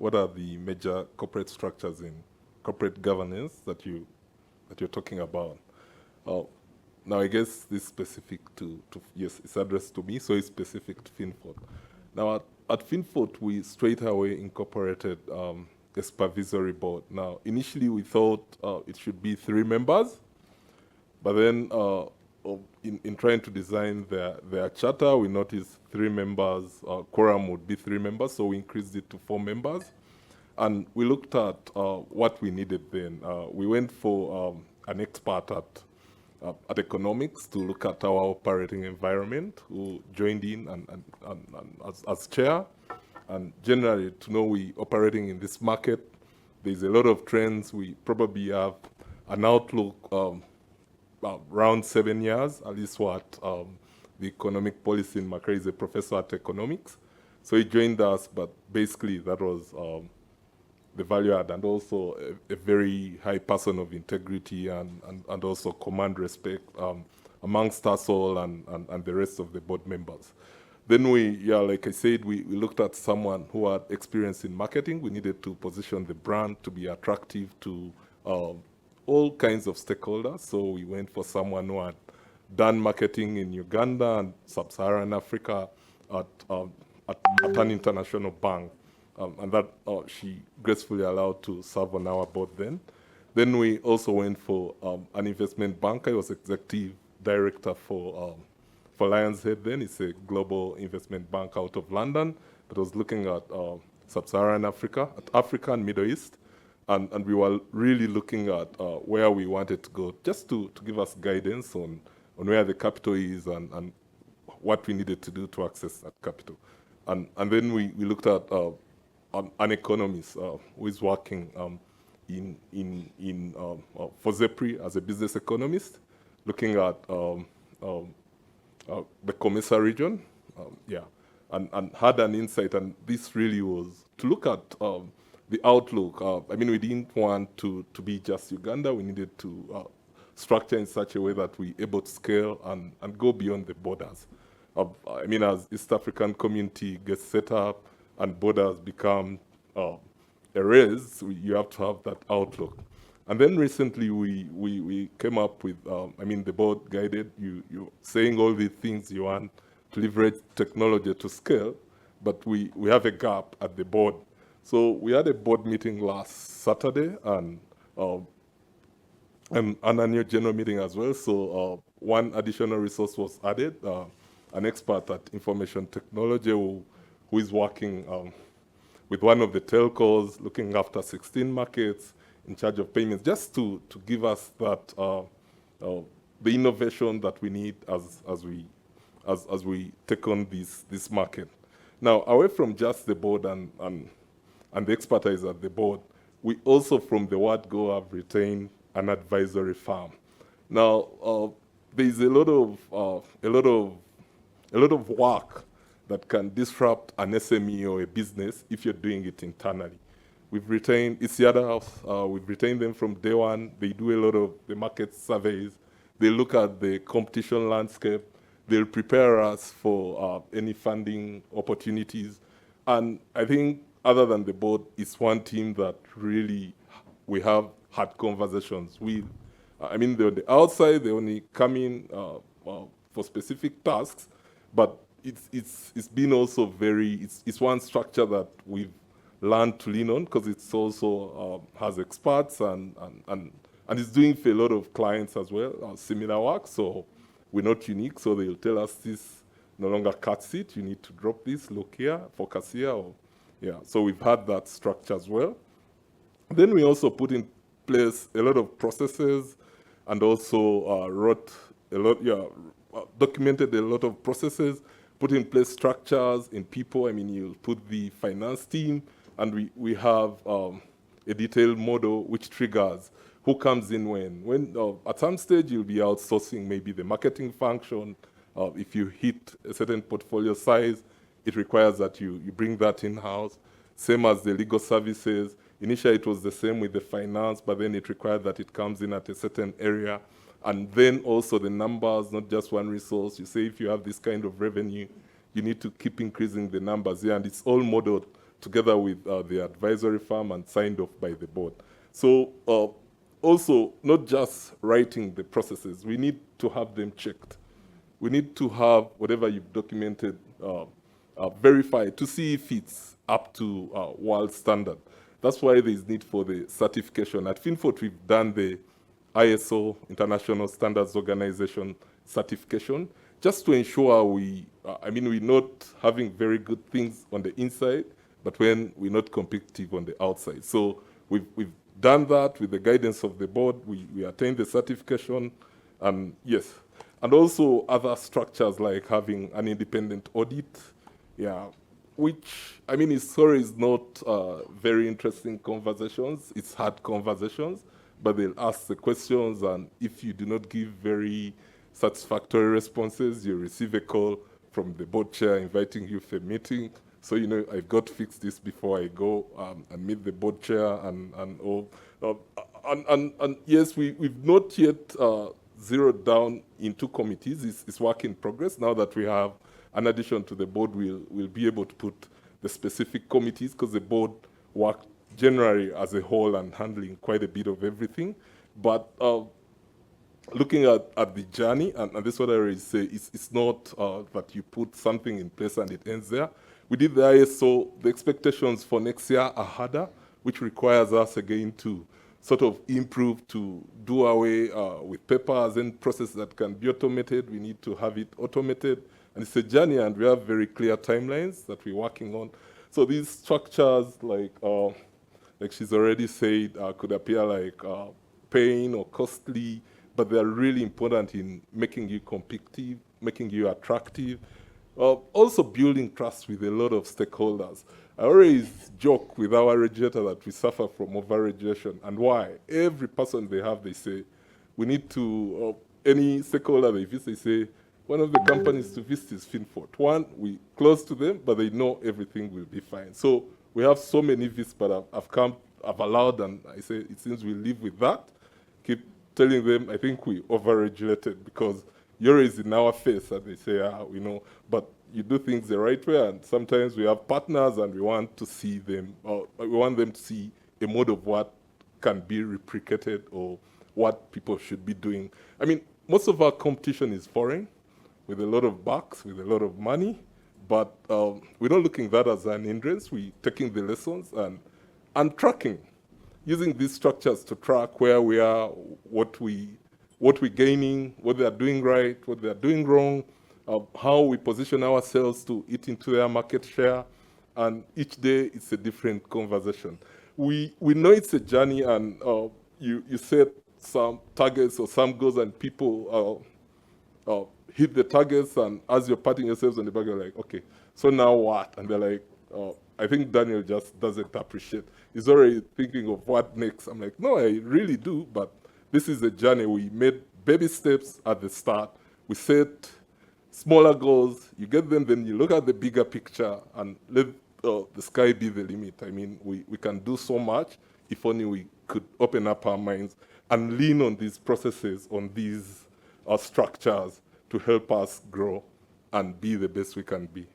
what are the major corporate structures in corporate governance that you're talking about? Now, I guess this is specific yes, it's addressed to me, so it's specific to Finfort. Now, at Finfort, we straight away incorporated a supervisory board. Now, initially, we thought it should be 3 members, but then in trying to design their charter, we noticed 3 members, quorum would be 3 members, so we increased it to 4 members. And we looked at what we needed then. We went for an expert at economics to look at our operating environment, who joined in and as chair. And generally, to know we operating in this market, there's a lot of trends. We probably have an outlook around 7 years, at least what the economic policy in Macquarie is a professor at economics. So he joined us, but basically that was the value add, and also a very high person of integrity and also command respect amongst us all and the rest of the board members. Then like I said, we looked at someone who had experience in marketing. We needed to position the brand to be attractive to all kinds of stakeholders. So we went for someone who had done marketing in Uganda and Sub-Saharan Africa at an international bank. And that she gracefully allowed to serve on our board then. Then we also went for an investment banker. He was executive director for Lions Head then. It's a global investment bank out of London that was looking at Sub-Saharan Africa, at Africa and Middle East. And we were really looking at where we wanted to go, just to give us guidance on where the capital is and what we needed to do to access that capital. And then we looked at an economist who is working for ZEPRI as a business economist, looking at the COMESA region, and had an insight. And this really was to look at the outlook. I mean, we didn't want to be just Uganda. We needed to structure in such a way that we're able to scale and go beyond the borders. I mean, as East African community gets set up, and borders become erased, you have to have that outlook. And then recently we came up with, I mean, the board guided you saying all the things you want to leverage technology to scale, but we have a gap at the board. So we had a board meeting last Saturday and an annual general meeting as well. So one additional resource was added, an expert at information technology who is working with one of the telcos, looking after 16 markets, in charge of payments, just to give us that the innovation that we need as we take on this market. Now, away from just the board and the expertise at the board, we also, from the word go, have retained an advisory firm. Now, there is a lot of work that can disrupt an SME or a business if you're doing it internally. We've retained, it's the other house, we've retained them from day one. They do a lot of the market surveys. They look at the competition landscape. They'll prepare us for any funding opportunities. And I think other than the board, it's one team that really we have had conversations with. I mean, they're on the outside, they only come in for specific tasks, but it's been also it's one structure that we've learned to lean on, because it's also has experts and it's doing for a lot of clients as well, similar work. So we're not unique. So they'll tell us this no longer cuts it. You need to drop this, look here, focus here. So we've had that structure as well. Then we also put in place a lot of processes and also wrote a lot, documented a lot of processes, put in place structures in people. I mean, you put the finance team, and we have a detailed model which triggers who comes in when at some stage you'll be outsourcing maybe the marketing function. If you hit a certain portfolio size, it requires that you bring that in-house. Same as the legal services. Initially it was the same with the finance, but then it required that it comes in at a certain area. And then also the numbers, not just one resource. You say if you have this kind of revenue, you need to keep increasing the numbers here, and it's all modeled together with the advisory firm and signed off by the board. So also, not just writing the processes, we need to have them checked. We need to have whatever you've documented verified to see if it's up to world standard. That's why there's need for the certification. At Finfort, we've done the ISO, International Standards Organization certification, just to ensure we're not having very good things on the inside, but when we're not competitive on the outside. So we've done that with the guidance of the board. We attained the certification, and yes. And also other structures like having an independent audit, which, is not very interesting conversations. It's hard conversations, but they'll ask the questions, and if you do not give very satisfactory responses, you receive a call from the board chair inviting you for a meeting. So, I've got to fix this before I go and meet the board chair and all. And yes, we've not yet zeroed down into committees. It's work in progress. Now that we have an addition to the board, we'll be able to put the specific committees, because the board work generally as a whole and handling quite a bit of everything. But looking at the journey, and this is what I already say, it's not that you put something in place and it ends there. We did the ISO. The expectations for next year are harder, which requires us again to sort of improve, to do away with papers and processes that can be automated. We need to have it automated. And it's a journey, and we have very clear timelines that we're working on. So these structures, like she's already said, could appear like pain or costly, but they're really important in making you competitive, making you attractive, also building trust with a lot of stakeholders. I always joke with our regulator that we suffer from over-regulation. And why? Every person they have, they say, we need to, any stakeholder they visit, they say, one of the companies to visit is Finfort. One, we close to them, but they know everything will be fine. So we have so many visits, but I've allowed, and I say, it seems we live with that. Keep telling them, I think we over-regulated, because you're is in our face, and they say, we know, but you do things the right way, and sometimes we have partners, and we want to see them, or we want them to see a mode of what can be replicated or what people should be doing. Most of our competition is foreign, with a lot of bucks, with a lot of money, but we're not looking at that as an hindrance. We're taking the lessons and tracking, using these structures to track where we are, what we're gaining, what they're doing right, what they're doing wrong, how we position ourselves to eat into their market share, and each day it's a different conversation. We know it's a journey, and you set some targets or some goals, and people hit the targets, and as you're patting yourselves on the back, you're like, okay, so now what? And they're like, I think Daniel just doesn't appreciate. He's already thinking of what next. I'm like, no, I really do, but this is a journey. We made baby steps at the start. We set smaller goals. You get them, then you look at the bigger picture and let the sky be the limit. We can do so much if only we could open up our minds and lean on these processes, on these structures to help us grow and be the best we can be.